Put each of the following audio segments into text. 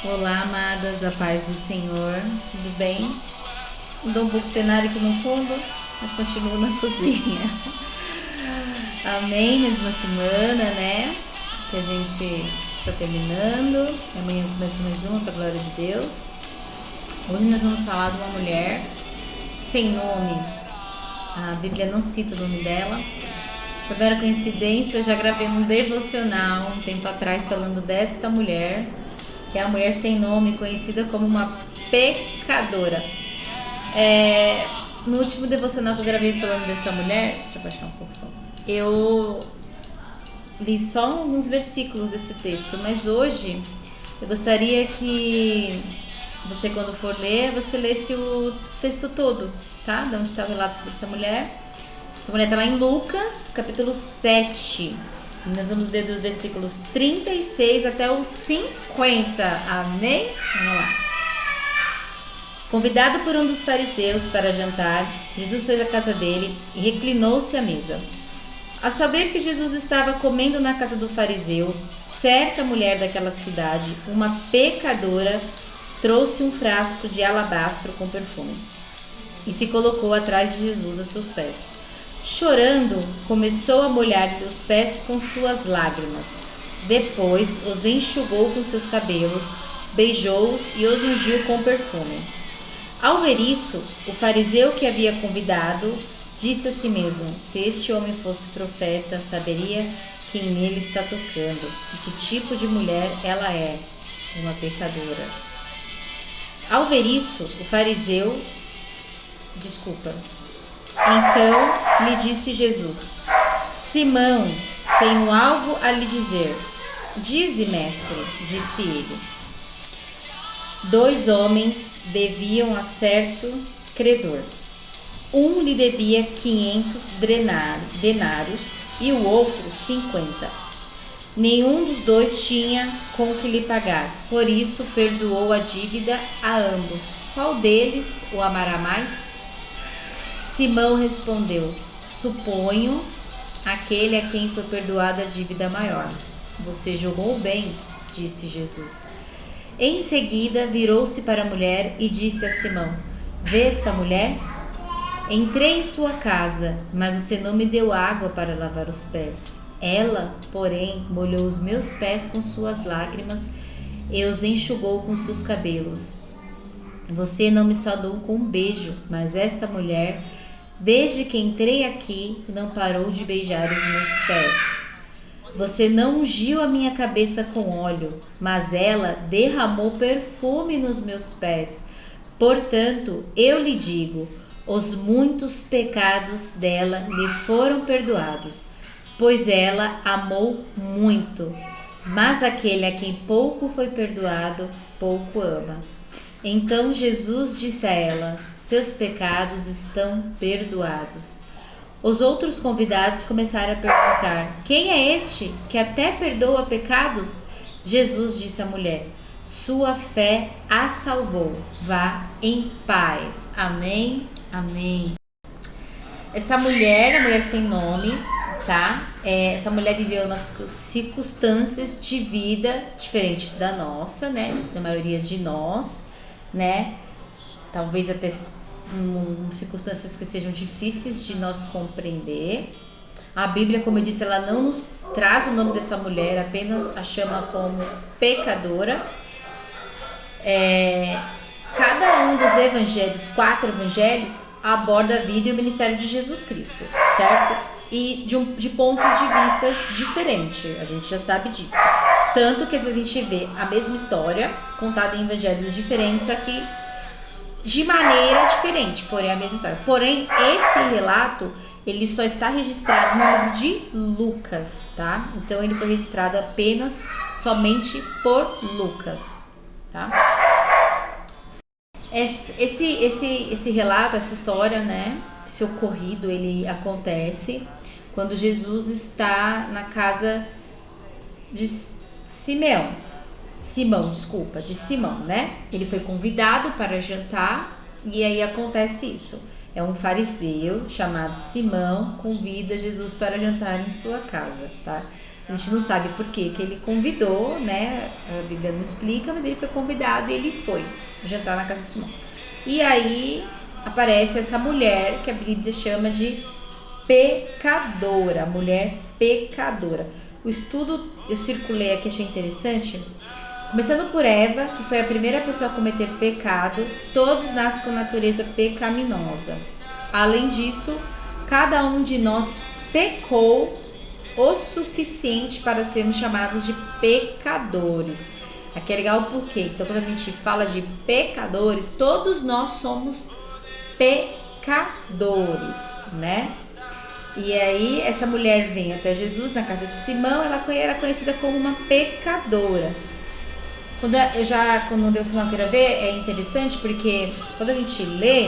Olá, amadas, a paz do Senhor, tudo bem? Mudou um pouco o cenário aqui no fundo, mas continuo na cozinha. Amém, mais uma semana, né? Que a gente está terminando. Amanhã começa mais uma, para a glória de Deus. Hoje nós vamos falar de uma mulher sem nome. A Bíblia não cita o nome dela. Por mera coincidência, eu já gravei um devocional um tempo atrás falando desta mulher, que é a mulher sem nome, conhecida como uma pecadora. No último devocional que eu gravei falando dessa mulher, deixa eu baixar um pouco o som, eu li só alguns versículos desse texto, mas hoje eu gostaria que você, quando for ler, você lesse o texto todo, tá? De onde está o relato sobre essa mulher. Essa mulher está lá em Lucas, capítulo 7. E nós vamos ler dos versículos 36 até os 50. Amém? Vamos lá. Convidado por um dos fariseus para jantar, Jesus foi à casa dele e reclinou-se à mesa. Ao saber que Jesus estava comendo na casa do fariseu, certa mulher daquela cidade, uma pecadora, trouxe um frasco de alabastro com perfume e se colocou atrás de Jesus a seus pés. Chorando, começou a molhar-lhe os pés com suas lágrimas. Depois os enxugou com seus cabelos, beijou-os e os ungiu com perfume. Ao ver isso, o fariseu que havia convidado disse a si mesmo: se este homem fosse profeta, saberia quem nele está tocando e que tipo de mulher ela é, uma pecadora. Ao ver isso, o fariseu, então lhe disse Jesus: Simão, tenho algo a lhe dizer. Dize, mestre, disse ele. 2 homens deviam a certo credor. Um lhe devia 500 denários e o outro 50. Nenhum dos dois tinha com que lhe pagar, por isso perdoou a dívida a ambos. Qual deles o amará mais? Simão respondeu: suponho aquele a quem foi perdoada a dívida maior. Você julgou bem, disse Jesus. Em seguida virou-se para a mulher e disse a Simão: vê esta mulher? Entrei em sua casa, mas você não me deu água para lavar os pés. Ela, porém, molhou os meus pés com suas lágrimas e os enxugou com seus cabelos. Você não me saudou com um beijo, mas esta mulher, desde que entrei aqui, não parou de beijar os meus pés. Você não ungiu a minha cabeça com óleo, mas ela derramou perfume nos meus pés. Portanto, eu lhe digo, os muitos pecados dela lhe foram perdoados, pois ela amou muito. Mas aquele a quem pouco foi perdoado, pouco ama. Então Jesus disse a ela: seus pecados estão perdoados. Os outros convidados começaram a perguntar: quem é este que até perdoa pecados? Jesus disse à mulher: sua fé a salvou. Vá em paz. Amém? Amém. Essa mulher, a mulher sem nome, tá? Essa mulher viveu umas circunstâncias de vida diferentes da nossa, né? Da maioria de nós, né? Talvez até circunstâncias que sejam difíceis de nós compreender. A Bíblia, como eu disse, ela não nos traz o nome dessa mulher, apenas a chama como pecadora. Cada um dos evangelhos, 4 evangelhos, aborda a vida e o ministério de Jesus Cristo, certo? E de pontos de vista diferentes, a gente já sabe disso. Tanto que a gente vê a mesma história contada em evangelhos diferentes aqui, de maneira diferente, porém a mesma história. Porém, esse relato, ele só está registrado no livro de Lucas, tá? Então ele foi registrado apenas, somente por Lucas, tá? Esse relato, essa história, né? Esse ocorrido, ele acontece quando Jesus está na casa de Simão, né? Ele foi convidado para jantar e aí acontece isso. É um fariseu chamado Simão convida Jesus para jantar em sua casa, tá? A gente não sabe por que ele convidou, né? A Bíblia não explica, mas ele foi convidado e ele foi jantar na casa de Simão. E aí aparece essa mulher que a Bíblia chama de pecadora, mulher pecadora. O estudo eu circulei aqui, achei interessante. Começando por Eva, que foi a primeira pessoa a cometer pecado, todos nascem com natureza pecaminosa. Além disso, cada um de nós pecou o suficiente para sermos chamados de pecadores. Aqui é legal porque, então, quando a gente fala de pecadores, todos nós somos pecadores, né? E aí, essa mulher vem até Jesus na casa de Simão, ela era conhecida como uma pecadora. Quando Deus não queira ver, é interessante porque quando a gente lê,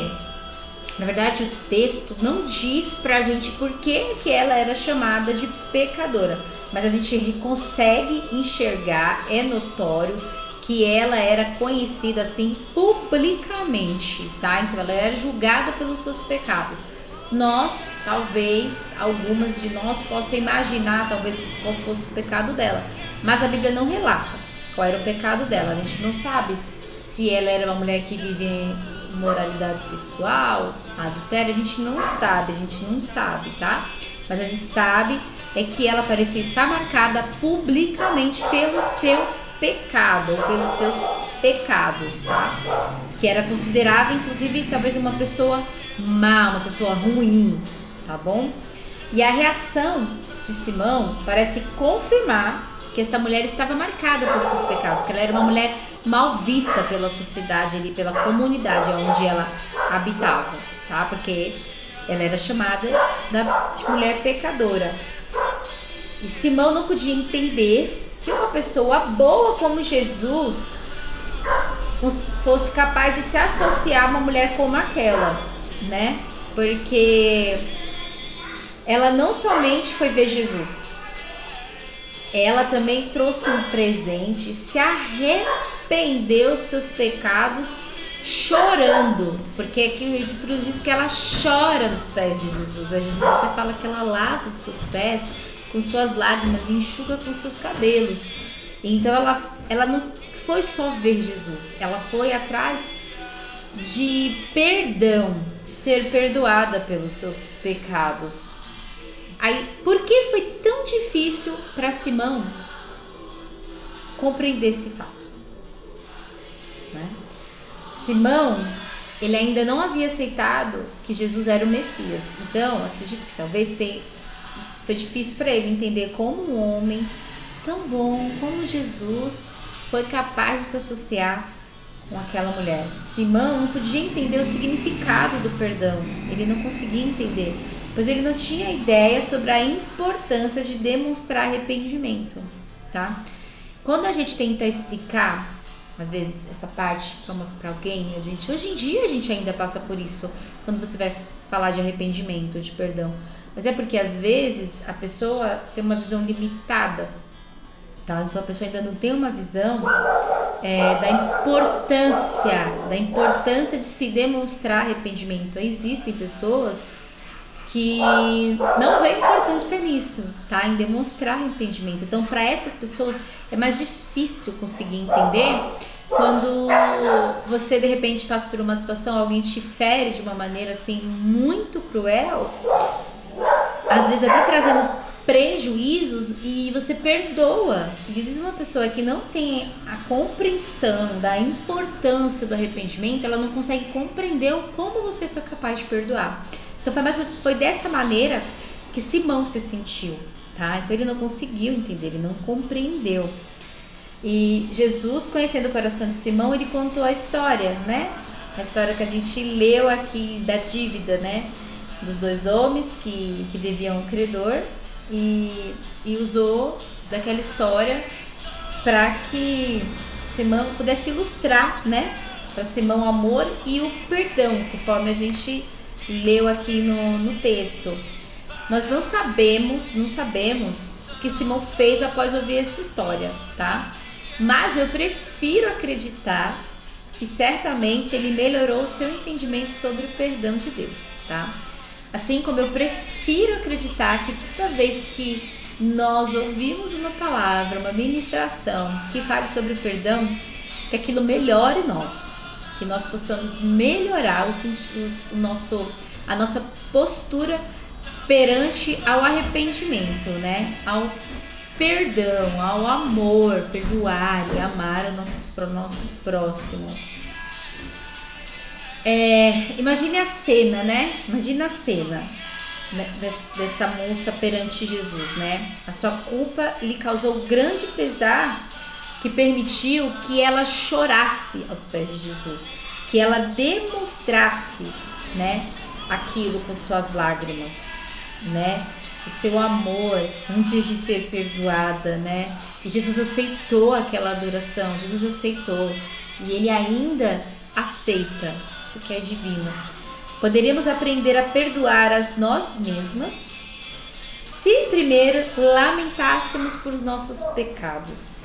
na verdade o texto não diz pra gente por que ela era chamada de pecadora, mas a gente consegue enxergar, é notório que ela era conhecida assim publicamente, tá? Então ela era julgada pelos seus pecados. Nós, talvez, algumas de nós possam imaginar talvez qual fosse o pecado dela, mas a Bíblia não relata qual era o pecado dela. A gente não sabe se ela era uma mulher que vivia em imoralidade sexual, adultério, a gente não sabe, tá? Mas a gente sabe é que ela parecia estar marcada publicamente pelo seu pecado, ou pelos seus pecados, tá? Que era considerada, inclusive, talvez uma pessoa má, uma pessoa ruim, tá bom? E a reação de Simão parece confirmar que essa mulher estava marcada pelos seus pecados, que ela era uma mulher mal vista pela sociedade ali, pela comunidade onde ela habitava, tá? Porque ela era chamada de mulher pecadora. E Simão não podia entender que uma pessoa boa como Jesus fosse capaz de se associar a uma mulher como aquela, né? Porque ela não somente foi ver Jesus, ela também trouxe um presente, se arrependeu dos seus pecados chorando, porque aqui o registro diz que ela chora nos pés de Jesus, né? Jesus até fala que ela lava os seus pés com suas lágrimas e enxuga com seus cabelos. Então ela não foi só ver Jesus, ela foi atrás de perdão, de ser perdoada pelos seus pecados. Aí, por que foi tão difícil para Simão compreender esse fato, né? Simão, ele ainda não havia aceitado que Jesus era o Messias. Então, acredito que talvez foi difícil para ele entender como um homem tão bom como Jesus foi capaz de se associar com aquela mulher. Simão não podia entender o significado do perdão. Ele não conseguia entender, pois ele não tinha ideia sobre a importância de demonstrar arrependimento, tá? Quando a gente tenta explicar, às vezes, essa parte para alguém, hoje em dia a gente ainda passa por isso, quando você vai falar de arrependimento, de perdão. Mas é porque, às vezes, a pessoa tem uma visão limitada, tá? Então, a pessoa ainda não tem uma visão da importância de se demonstrar arrependimento. Existem pessoas que não vê importância nisso, tá? Em demonstrar arrependimento. Então, para essas pessoas é mais difícil conseguir entender quando você de repente passa por uma situação, alguém te fere de uma maneira assim muito cruel, às vezes até trazendo prejuízos, e você perdoa. E às vezes uma pessoa que não tem a compreensão da importância do arrependimento, ela não consegue compreender como você foi capaz de perdoar. Então foi dessa maneira que Simão se sentiu, tá? Então ele não conseguiu entender, ele não compreendeu. E Jesus, conhecendo o coração de Simão, ele contou a história, né? A história que a gente leu aqui da dívida, né? Dos dois homens que deviam ao credor, e usou daquela história para que Simão pudesse ilustrar, né? Para Simão o amor e o perdão, conforme a gente leu aqui no texto. Nós não sabemos o que Simão fez após ouvir essa história, tá? Mas eu prefiro acreditar que certamente ele melhorou o seu entendimento sobre o perdão de Deus, tá? Assim como eu prefiro acreditar que toda vez que nós ouvimos uma palavra, uma ministração que fale sobre o perdão, que aquilo melhore nós, que nós possamos melhorar a nossa postura perante ao arrependimento, né? Ao perdão, ao amor, perdoar e amar o nosso próximo. Imagine a cena, né? Imagina a cena dessa moça perante Jesus, né? A sua culpa lhe causou grande pesar, que permitiu que ela chorasse aos pés de Jesus, que ela demonstrasse, né, aquilo com suas lágrimas, né? O seu amor antes de ser perdoada, né? E Jesus aceitou aquela adoração, Jesus aceitou, e ele ainda aceita. Isso que é divino. Poderíamos aprender a perdoar a nós mesmas se primeiro lamentássemos por nossos pecados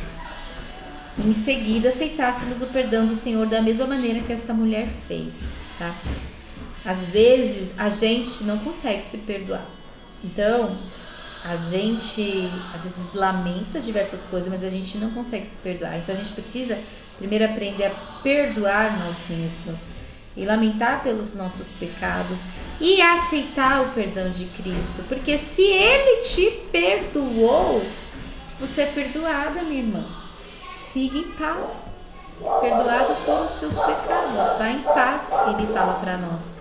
e em seguida aceitássemos o perdão do Senhor da mesma maneira que esta mulher fez, tá? Às vezes a gente não consegue se perdoar, então a gente às vezes lamenta diversas coisas, mas a gente não consegue se perdoar. Então a gente precisa primeiro aprender a perdoar nós mesmas e lamentar pelos nossos pecados e aceitar o perdão de Cristo, porque se Ele te perdoou, você é perdoada, minha irmã. Siga em paz. Perdoados foram os seus pecados, vá em paz, Ele fala para nós,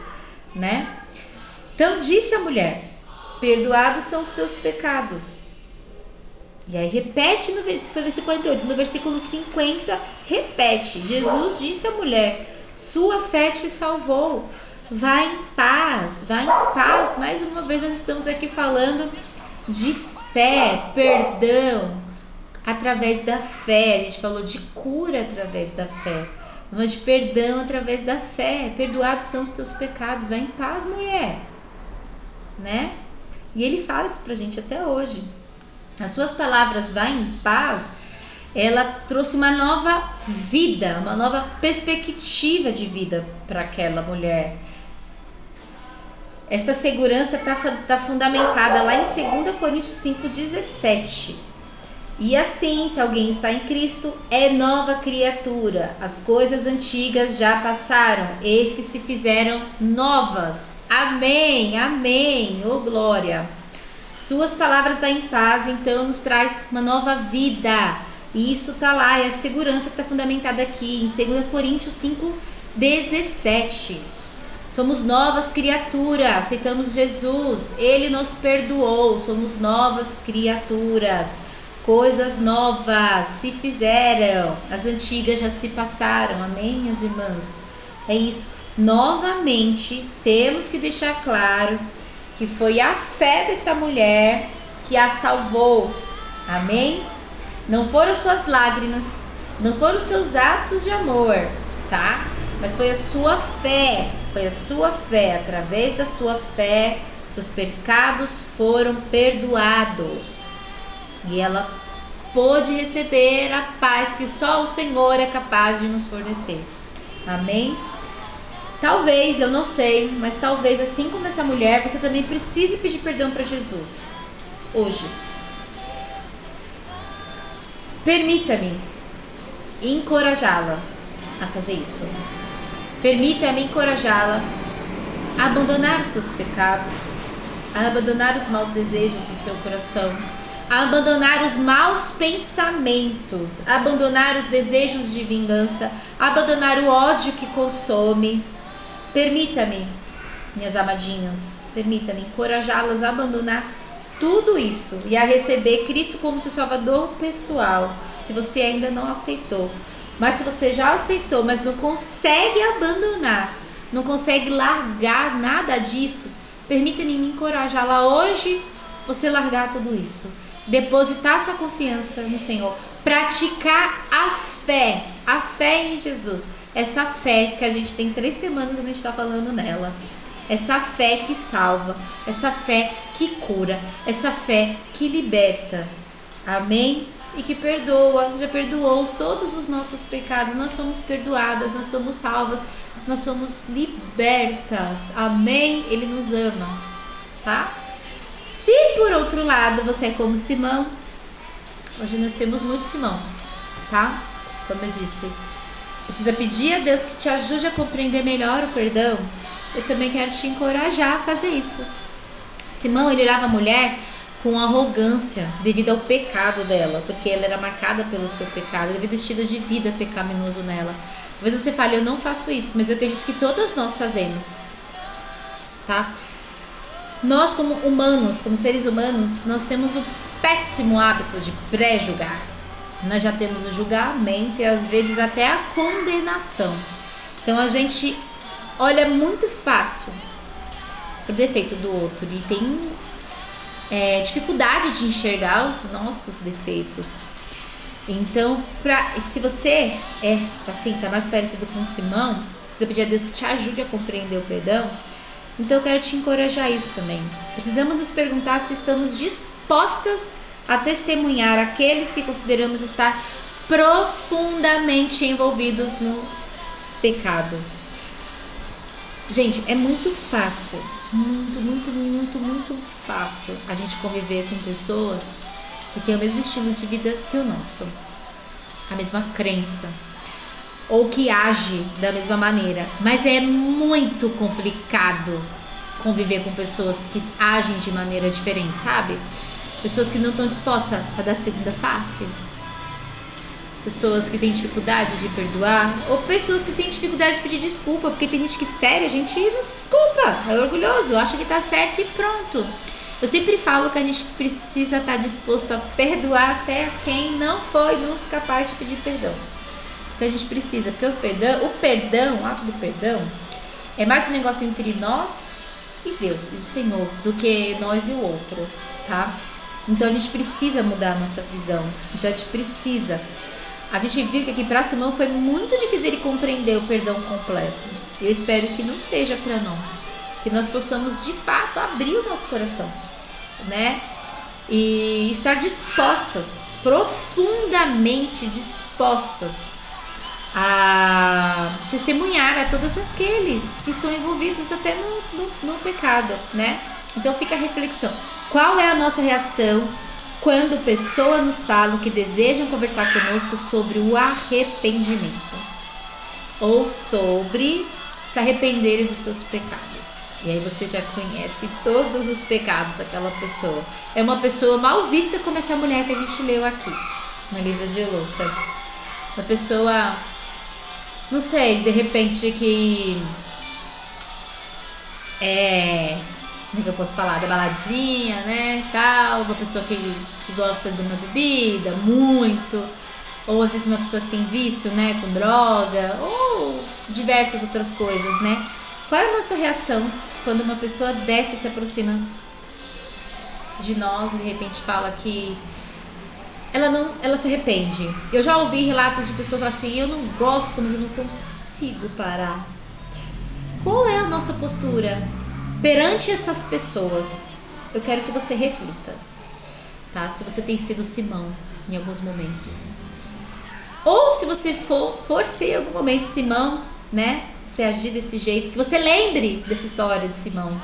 né? Então disse a mulher: perdoados são os teus pecados. E aí repete no versículo 48, no versículo 50 repete: Jesus disse à mulher: sua fé te salvou, vá em paz, vá em paz. Mais uma vez nós estamos aqui falando de fé, perdão através da fé. A gente falou de cura através da fé, falou de perdão através da fé. Perdoados são os teus pecados, vá em paz, mulher, né? E ele fala isso pra gente até hoje. As suas palavras, vá em paz, ela trouxe uma nova vida, uma nova perspectiva de vida para aquela mulher. Esta segurança está fundamentada lá em 2 Coríntios 5,17. E assim, se alguém está em Cristo, é nova criatura. As coisas antigas já passaram, eis que se fizeram novas. Amém, amém, oh glória. Suas palavras vão em paz, então nos traz uma nova vida. E isso está lá, é a segurança que está fundamentada aqui em 2 Coríntios 5,17. Somos novas criaturas, aceitamos Jesus, Ele nos perdoou, somos novas criaturas. Coisas novas se fizeram, as antigas já se passaram, amém, minhas irmãs? É isso. Novamente, temos que deixar claro que foi a fé desta mulher que a salvou, amém? Não foram suas lágrimas, não foram seus atos de amor, tá? Mas foi a sua fé, através da sua fé, seus pecados foram perdoados. E ela pôde receber a paz que só o Senhor é capaz de nos fornecer, amém? Talvez, eu não sei, mas talvez assim como essa mulher, você também precise pedir perdão para Jesus hoje. Permita-me encorajá-la a fazer isso. Permita-me encorajá-la a abandonar os seus pecados, a abandonar os maus desejos do seu coração, a abandonar os maus pensamentos, a abandonar os desejos de vingança, a abandonar o ódio que consome. Permita-me, minhas amadinhas, permita-me encorajá-las a abandonar tudo isso e a receber Cristo como seu Salvador pessoal, se você ainda não aceitou. Mas se você já aceitou, mas não consegue abandonar, não consegue largar nada disso, permita-me me encorajá-la hoje, você largar tudo isso, depositar sua confiança no Senhor, praticar a fé em Jesus. Essa fé que a gente tem 3 semanas que a gente está falando nela. Essa fé que salva, essa fé que cura, essa fé que liberta. Amém? E que perdoa, já perdoou todos os nossos pecados. Nós somos perdoadas, nós somos salvas, nós somos libertas. Amém? Ele nos ama, tá? Se por outro lado você é como Simão, hoje nós temos muito Simão, tá? Como eu disse, precisa pedir a Deus que te ajude a compreender melhor o perdão. Eu também quero te encorajar a fazer isso. Simão, ele olhava a mulher com arrogância devido ao pecado dela, porque ela era marcada pelo seu pecado, devido ao estilo de vida pecaminoso nela. Talvez você fale, eu não faço isso, mas eu acredito que todas nós fazemos, tá? Nós como humanos, como seres humanos, nós temos o péssimo hábito de pré-julgar. Nós já temos o julgamento e às vezes até a condenação. Então a gente olha muito fácil pro defeito do outro e tem dificuldade de enxergar os nossos defeitos. Então, se você tá mais parecido com Simão, precisa pedir a Deus que te ajude a compreender o perdão. Então eu quero te encorajar isso também. Precisamos nos perguntar se estamos dispostas a testemunhar aqueles que consideramos estar profundamente envolvidos no pecado. Gente, é muito fácil, muito fácil a gente conviver com pessoas que têm o mesmo estilo de vida que o nosso, a mesma crença, ou que age da mesma maneira. Mas é muito complicado conviver com pessoas que agem de maneira diferente, sabe? Pessoas que não estão dispostas a dar segunda face, pessoas que têm dificuldade de perdoar, ou pessoas que têm dificuldade de pedir desculpa, porque tem gente que fere a gente e não se desculpa, é orgulhoso, acha que tá certo e pronto. Eu sempre falo que a gente precisa estar disposto a perdoar até quem não foi nos capaz de pedir perdão. Porque a gente precisa, porque o ato do perdão é mais um negócio entre nós e Deus, e o Senhor, do que nós e o outro, tá? Então a gente precisa mudar a nossa visão. Então a gente precisa. A gente viu que aqui para Simão foi muito difícil ele compreender o perdão completo. Eu espero que não seja para nós, que nós possamos de fato abrir o nosso coração, né? E estar dispostas, profundamente dispostas a testemunhar a todos aqueles que estão envolvidos até no pecado, né? Então fica a reflexão. Qual é a nossa reação quando pessoas nos falam que desejam conversar conosco sobre o arrependimento? Ou sobre se arrependerem dos seus pecados? E aí você já conhece todos os pecados daquela pessoa. É uma pessoa mal vista como essa mulher que a gente leu aqui no livro de Lucas. Uma pessoa, não sei, de repente que como é que eu posso falar? Da baladinha, né, tal. Uma pessoa que gosta de uma bebida, muito. Ou às vezes uma pessoa que tem vício, né, com droga. Ou diversas outras coisas, né. Qual é a nossa reação quando uma pessoa dessa se aproxima de nós e de repente fala que ela se arrepende? Eu já ouvi relatos de pessoas assim, eu não gosto, mas eu não consigo parar. Qual é a nossa postura perante essas pessoas? Eu quero que você reflita, tá? Se você tem sido Simão em alguns momentos, ou se você for ser em algum momento Simão, né? Você agir desse jeito, que você lembre dessa história de Simão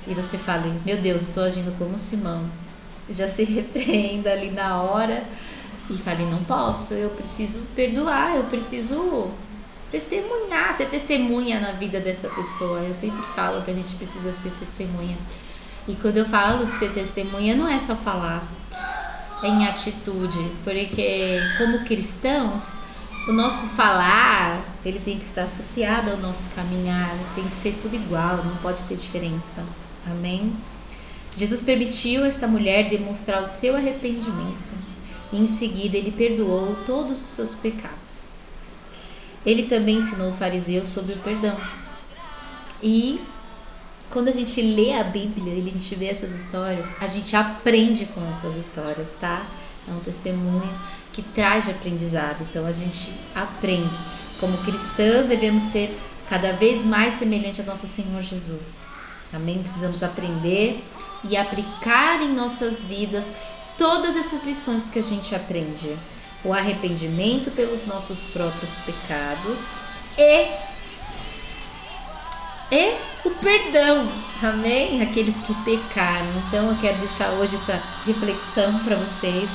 e você fale, meu Deus, estou agindo como Simão. Já se repreenda ali na hora e fale, não posso, eu preciso perdoar, eu preciso testemunhar, ser testemunha na vida dessa pessoa. Eu sempre falo que a gente precisa ser testemunha. E quando eu falo de ser testemunha, não é só falar, é em atitude, porque como cristãos, o nosso falar, ele tem que estar associado ao nosso caminhar, tem que ser tudo igual, não pode ter diferença. Amém? Jesus permitiu a esta mulher demonstrar o seu arrependimento e em seguida ele perdoou todos os seus pecados. Ele também ensinou o fariseu sobre o perdão. E quando a gente lê a Bíblia e a gente vê essas histórias, a gente aprende com essas histórias, tá? É um testemunho que traz de aprendizado. Então a gente aprende. Como cristãs devemos ser cada vez mais semelhantes ao nosso Senhor Jesus. Amém? Precisamos aprender e aplicar em nossas vidas todas essas lições que a gente aprende. O arrependimento pelos nossos próprios pecados e o perdão, amém? Aqueles que pecaram. Então eu quero deixar hoje essa reflexão para vocês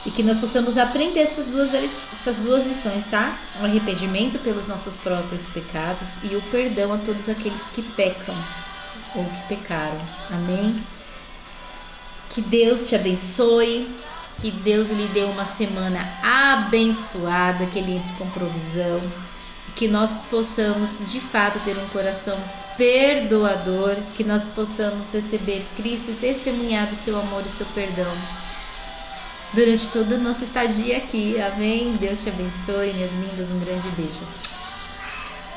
e que nós possamos aprender essas duas lições, tá? O arrependimento pelos nossos próprios pecados e o perdão a todos aqueles que pecam ou que pecaram, amém? Que Deus te abençoe, que Deus lhe dê uma semana abençoada, que Ele entre com provisão, que nós possamos de fato ter um coração perdoador, que nós possamos receber Cristo e testemunhar do seu amor e seu perdão durante toda a nossa estadia aqui, amém? Deus te abençoe, minhas lindas, um grande beijo.